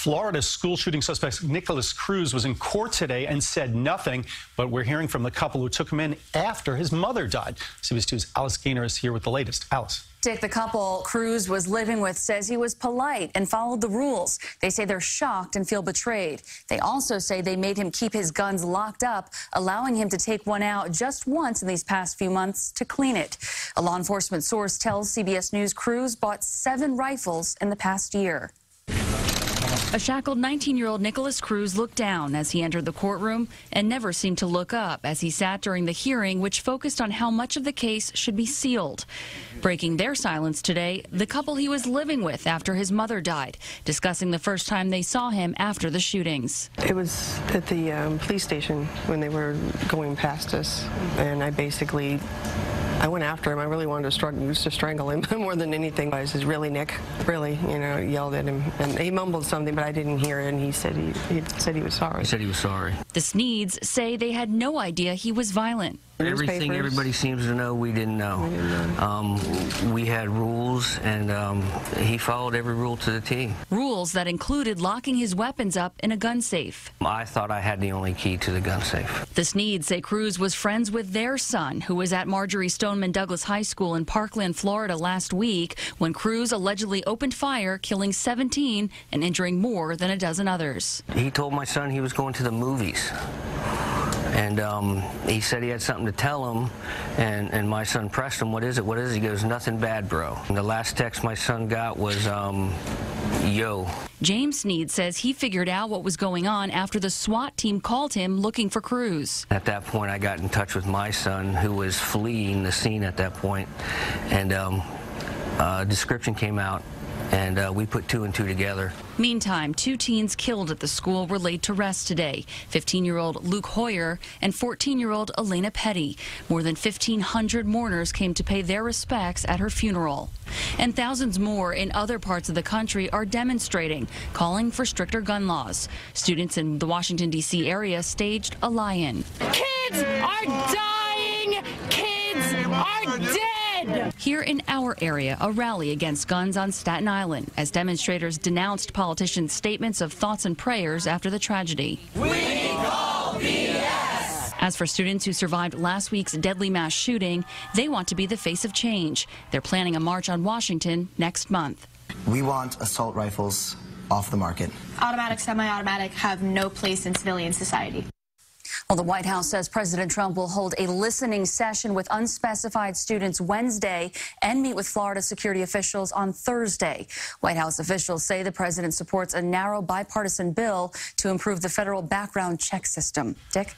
Florida school shooting suspect Nikolas Cruz was in court today and said nothing, but we're hearing from the couple who took him in after his mother died. CBS 2's Alice Gaynor is here with the latest. Alice. Dick, the couple Cruz was living with says he was polite and followed the rules. They say they're shocked and feel betrayed. They also say they made him keep his guns locked up, allowing him to take one out just once in these past few months to clean it. A law enforcement source tells CBS News Cruz bought 7 rifles in the past year. A shackled 19-year-old Nikolas Cruz looked down as he entered the courtroom and never seemed to look up as he sat during the hearing, which focused on how much of the case should be sealed. Breaking their silence today, the couple he was living with after his mother died, discussing the first time they saw him after the shootings. It was at the police station when they were going past us, and I went after him. I really wanted to strangle him more than anything. I said, "Really, Nick? Really?" You know, yelled at him, and he mumbled something, but I didn't hear it. And he said he was sorry. He said he was sorry. The Sneeds say they had no idea he was violent. Everything everybody seems to know, we didn't know. We had rules, and he followed every rule to the T. Rules that included locking his weapons up in a gun safe. I thought I had the only key to the gun safe. The Sneeds say Cruz was friends with their son, who was at Marjorie Stoneman Douglas High School in Parkland, Florida last week, when Cruz allegedly opened fire, killing 17 and injuring more than a dozen others. He told my son he was going to the movies. And he said he had something to tell him, and my son pressed him, "What is it? What is it?" He goes, "Nothing bad, bro." And the last text my son got was, "Yo." James Sneed says he figured out what was going on after the SWAT team called him looking for Cruz. At that point, I got in touch with my son, who was fleeing the scene at that point, and a description came out, and we put 2 and 2 together. Meantime, 2 teens killed at the school were laid to rest today. 15-year-old Luke Hoyer and 14-year-old Elena Petty. More than 1,500 mourners came to pay their respects at her funeral. And thousands more in other parts of the country are demonstrating, calling for stricter gun laws. Students in the Washington, D.C. area staged a lie-in. Kids are dying! Kids are dead! Here in our area, a rally against guns on Staten Island as demonstrators denounced politicians' statements of thoughts and prayers after the tragedy. We call BS! As for students who survived last week's deadly mass shooting, they want to be the face of change. They're planning a march on Washington next month. We want assault rifles off the market. Automatic, semi-automatic have no place in civilian society. Well, the White House says President Trump will hold a listening session with unspecified students Wednesday and meet with Florida security officials on Thursday. White House officials say the president supports a narrow bipartisan bill to improve the federal background check system. Dick?